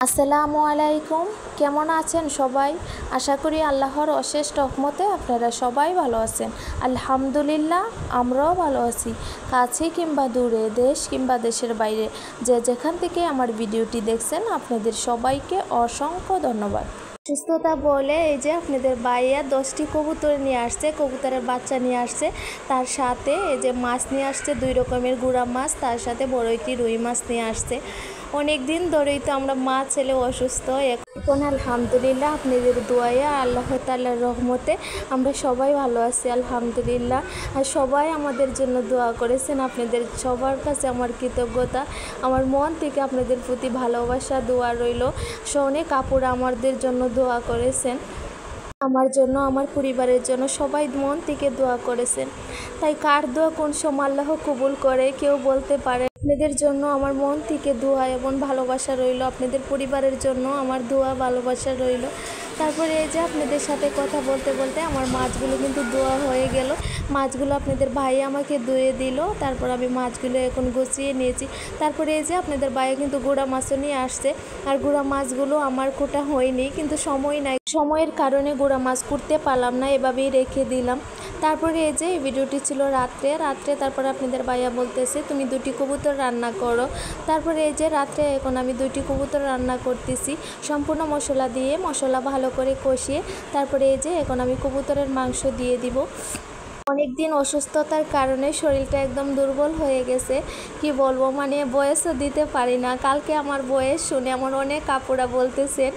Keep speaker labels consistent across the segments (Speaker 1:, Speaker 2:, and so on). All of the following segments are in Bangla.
Speaker 1: আসসালামু আলাইকুম। কেমন আছেন সবাই? আশা করি আল্লাহর অশেষ রহমতে আপনারা সবাই ভালো আছেন। আলহামদুলিল্লাহ, আমরাও ভালো আছি। কাছে কিংবা দূরে, দেশ কিংবা দেশের বাইরে, যে যেখান থেকে আমার ভিডিওটি দেখছেন, আপনাদের সবাইকে অসংখ্য ধন্যবাদ। সুস্থতা বলে এই যে আপনাদের ভাইয়া 10টি কবুতর নিয়ে আসছে, কবুতরের বাচ্চা নিয়ে আসছে, তার সাথে এই যে মাছ নিয়ে আসছে, 2 রকমের গুঁড়া মাছ, তার সাথে বড় একটি রুই মাছ নিয়ে আসছে। অনেক দিন ধরেই তো আমরা মা ছেলে অসুস্থ, এখন আলহামদুলিল্লাহ আপনাদের দোয়ায় আল্লাহ তাআলার রহমতে আমরা সবাই ভালো আছি আলহামদুলিল্লাহ। আর সবাই আমাদের জন্য দোয়া করেছেন, আপনাদের সবার কাছে আমার কৃতজ্ঞতা, আমার মন থেকে আপনাদের প্রতি ভালোবাসা দোয়া রইল। অনেক আপুরা আমাদের জন্য দোয়া করেছেন, আমার জন্য, আমার পরিবারের জন্য সবাই মন থেকে দোয়া করেছেন। তাই কার দোয়া কোন সময় আল্লাহ কবুল করে কেউ বলতে পারে। আপনাদের জন্য আমার মন থেকে দোয়া এবং ভালোবাসা রইল, আপনাদের পরিবারের জন্য আমার দোয়া ভালোবাসা রইল। তারপরে এই যে আপনাদের সাথে কথা বলতে বলতে আমার মাছগুলো কিন্তু ধোয়া হয়ে গেল। মাছগুলো আপনাদের ভাই আমাকে ধুয়ে দিল, তারপর আমি মাছগুলো এখন গুছিয়ে নিয়েছি। তারপরে এই যে আপনাদের ভাই কিন্তু গুঁড়া মাছও নিয়ে আসছে, আর গুঁড়া মাছগুলো আমার কোটা হয়নি, কিন্তু সময় নাই, সময়ের কারণে গুঁড়া মাছ করতে পারলাম না, এভাবেই রেখে দিলাম। তারপরে এই যে এই ভিডিওটি ছিল রাত্রে। তারপরে আপনাদের ভাইয়া বলতেছে তুমি 2টি কবুতর রান্না করো। তারপরে এই যে রাত্রে এখন আমি 2টি কবুতর রান্না করতেছি সম্পূর্ণ মশলা দিয়ে, মশলা ভালো করে কষিয়ে। তারপরে এই যে এখন আমি কবুতরের মাংস দিয়ে দিব। অনেক দিন অসুস্থতার কারণে শরীরটা একদম দুর্বল হয়ে গেছে, কি বলবো, মানে বয়সও দিতে পারি না। কালকে আমার বয়স শুনে আমার অনেক আপুরা বলতেছেন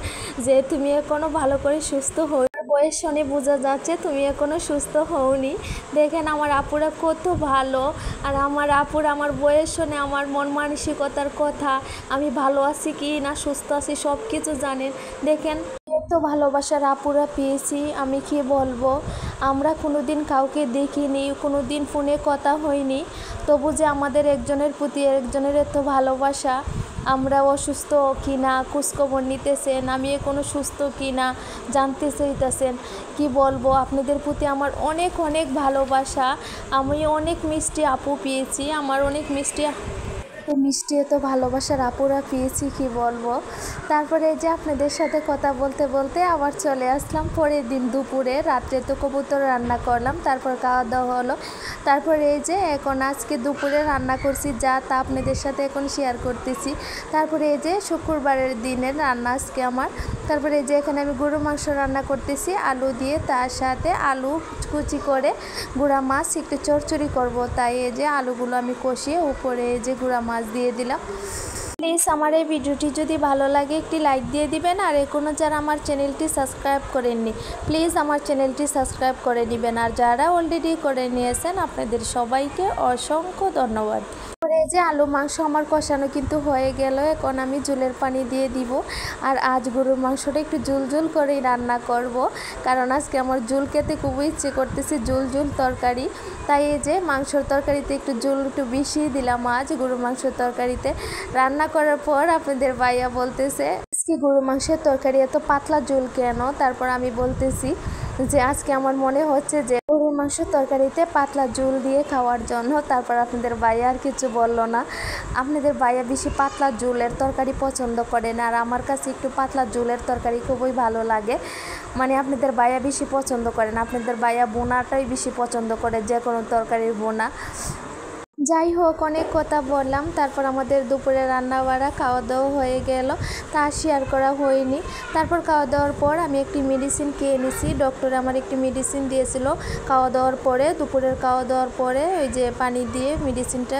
Speaker 1: যে তুমি এখনও ভালো করে সুস্থ হও, বয়স শুনে বোঝা যাচ্ছে তুমি এখনও সুস্থ হওনি। দেখেন আমার আপুরা কত ভালো, আর আমার আপুরা আমার বয়স শুনে আমার মন মানসিকতার কথা, আমি ভালো আছি কি না সুস্থ আছি সব কিছু জানেন। দেখেন এত ভালোবাসার আপুরা পেয়েছি, আমি কি বলবো। আমরা কোনো দিন কাউকে দেখিনি, কোনো দিন ফোনে কথা হয়নি, তবু যে আমাদের একজনের প্রতি একজনের এত ভালোবাসা। আমরা অসুস্থ কি না খোঁজখবর নিতেছেন, আমি এখনো সুস্থ কি না জানতে চাইতেছেন। কি বলবো, আপনাদের প্রতি আমার অনেক অনেক ভালোবাসা। আমি অনেক মিষ্টি আপু পেয়েছি, আমার অনেক মিষ্টি এত ভালোবাসার আপুরা পেয়েছি, কি বলবো। তারপরে এই যে আপনাদের সাথে কথা বলতে বলতে আবার চলে আসলাম পরের দিন দুপুরে। রাত্রে তো কবুতর রান্না করলাম, তারপর খাওয়া দাওয়া হলো। তারপরে এই যে এখন আজকে দুপুরে রান্না করছি যা তা আপনাদের সাথে এখন শেয়ার করতেছি। তারপরে এই যে শুক্রবারের দিনের রান্না আজকে আমার। তারপরে এই যে এখানে আমি গরু মাংস রান্না করতেছি আলু দিয়ে, তার সাথে আলু কুচি করে গুঁড়া মাছ একটু চচ্চড়ি করব, তাই এই যে আলুগুলো আমি কষিয়ে উপরে এই যে গুঁড়া মাছ দিয়ে দিলাম। প্লিজ আমার এই ভিডিওটি যদি ভালো লাগে একটি লাইক দিয়ে দিবেন, আর এখনও যারা আমার চ্যানেলটি সাবস্ক্রাইব করেননি প্লিজ আমার চ্যানেলটি সাবস্ক্রাইব করে দিবেন, আর যারা অলরেডি করে নিয়েছেন আপনাদের সবাইকে অসংখ্য ধন্যবাদ। এই যে আলু মাংস আমার কষানো কিন্তু হয়ে গেল, এখন আমি ঝোলের পানি দিয়ে দিব। আর আজ গরুর মাংসটা একটু ঝুল ঝুল করেই রান্না করব, কারণ আজকে আমার ঝুল খেতে খুবই ইচ্ছে করতেছে, ঝুল ঝুল তরকারি। তাই এই যে মাংসর তরকারিতে একটু ঝোল একটু বেশি দিলাম আজ গরুর মাংসের তরকারিতে। রান্না করার পর আপনাদের ভাইয়া বলতেছে আজকে গরুর মাংসের তরকারি এত পাতলা ঝোল কেন। তারপর আমি বলতেছি যে আজকে আমার মনে হচ্ছে যে গরুর মাংসের তরকারিতে পাতলা ঝোল দিয়ে খাওয়ার জন্য। তারপর আপনাদের ভাইয়া আর কিছু বলল না, আপনাদের ভাইয়া বেশি পাতলা ঝোলের তরকারি পছন্দ করে না, আর আমার কাছে একটু পাতলা ঝোলের তরকারি খুবই ভালো লাগে। মানে আপনাদের ভাইয়া বেশি পছন্দ করে না, আপনাদের ভাইয়া বোনাটাই বেশি পছন্দ করে, যে কোনো তরকারির বোনা। যাই হোক, অনেক কথা বললাম। তারপর আমাদের দুপুরে রান্না বাড়া খাওয়া দাওয়া হয়ে গেল, তা শেয়ার করা হয়নি। তারপর খাওয়া দাওয়ার পর আমি একটি মেডিসিন খেয়ে নিছি, ডক্টর আমার একটি মেডিসিন দিয়েছিল খাওয়া দাওয়ার পরে, দুপুরের খাওয়া দাওয়ার পরে ওই যে পানি দিয়ে মেডিসিনটা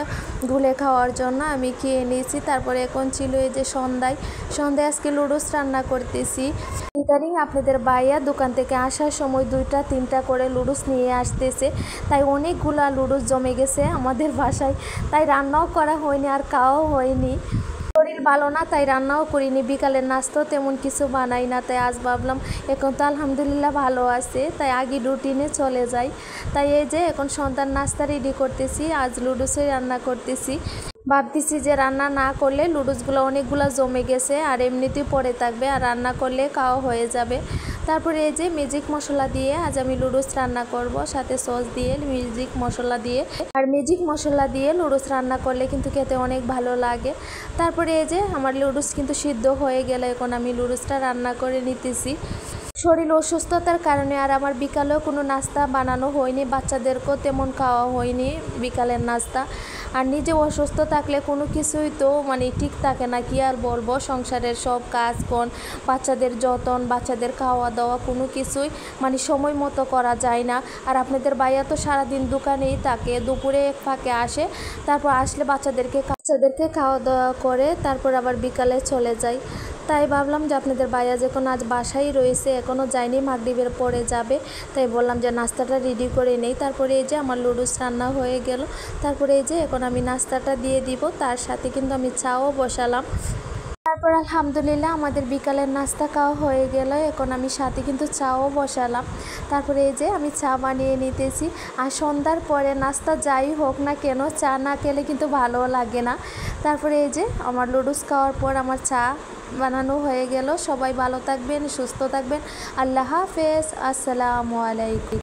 Speaker 1: গুলে খাওয়ার জন্য আমি খেয়ে নিয়েছি। তারপরে এখন ছিল এই যে সন্ধ্যায় আজকে লুডুস রান্না করতেছি। ইদানিং আপনাদের ভাইয়া দোকান থেকে আসার সময় 2টা 3টা করে লুডুস নিয়ে আসতেছে, তাই অনেকগুলা লুডুস জমে গেছে আমাদের বাসায়, তাই রান্নাও করা হয়নি আর খাওয়াও হয়নি। শরীর ভালো না তাই রান্নাও করিনি, বিকালের নাস্তাও তেমন কিছু বানাই না। তাই আজ ভাবলাম এখন তো আলহামদুলিল্লাহ ভালো আছে, তাই আগে রুটিনে চলে যাই। তাই এই যে এখন সন্ধ্যার নাস্তা রেডি করতেছি, আজ লুডুসই রান্না করতেছি। ভাবতেছি যে রান্না না করলে লুডুসগুলো অনেকগুলো জমে গেছে আর এমনিতেই পড়ে থাকবে, আর রান্না করলে খাওয়া হয়ে যাবে। তারপরে এই যে ম্যাজিক মশলা দিয়ে আজ আমি লুডুস রান্না করব, সাথে সস দিয়ে ম্যাজিক মশলা দিয়ে। আর ম্যাজিক মশলা দিয়ে লুডুস রান্না করলে কিন্তু খেতে অনেক ভালো লাগে। তারপরে এই যে আমার লুডুস কিন্তু সিদ্ধ হয়ে গেলে এখন আমি লুডুসটা রান্না করে নিতেছি। শরীর অসুস্থতার কারণে আর আমার বিকালেও কোনো নাস্তা বানানো হয়নি, বাচ্চাদেরকেও তেমন খাওয়া হয়নি বিকালের নাস্তা। আর নিজে অসুস্থ থাকলে কোনো কিছুই তো ঠিক থাকে না, কি আর বলবো, সংসারের সব কাজ কোন, বাচ্চাদের যত্ন, বাচ্চাদের খাওয়া দাওয়া কোনো কিছুই সময় মতো করা যায় না। আর আপনাদের ভাইয়া তো সারাদিন দোকানেই থাকে, দুপুরে এক ফাঁকে আসে, তারপর আসলে বাচ্চাদেরকে খাওয়া দাওয়া করে তারপর আবার বিকালে চলে যায়। তাই ভাবলাম যে আপনাদের ভাইয়া যখন আজ বাসায় রয়েছে, এখনও যায়নি, মাগরিবের পরে যাবে, তাই বললাম যে নাস্তাটা রেডি করে নেই। তারপরে এই যে আমার লুডুস রান্না হয়ে গেল। তারপরে এই যে এখন আমি নাস্তাটা দিয়ে দিব, তার সাথে কিন্তু আমি চাও বসালাম। তারপর আলহামদুলিল্লাহ আমাদের বিকালের নাস্তা খাওয়া হয়ে গেল, এখন আমি সাথে কিন্তু চাও বসালাম। তারপরে এই যে আমি চা বানিয়ে নিতেছি। আর সন্ধ্যার পরে নাস্তা যাই হোক না কেন, চা না খেলে কিন্তু ভালো লাগে না। তারপরে এই যে আমার লুডুস খাওয়ার পর আমার চা বানানো হয়ে গেল। সবাই ভালো থাকবেন, সুস্থ থাকবেন। আল্লাহ হাফেজ, আসসালামু আলাইকুম।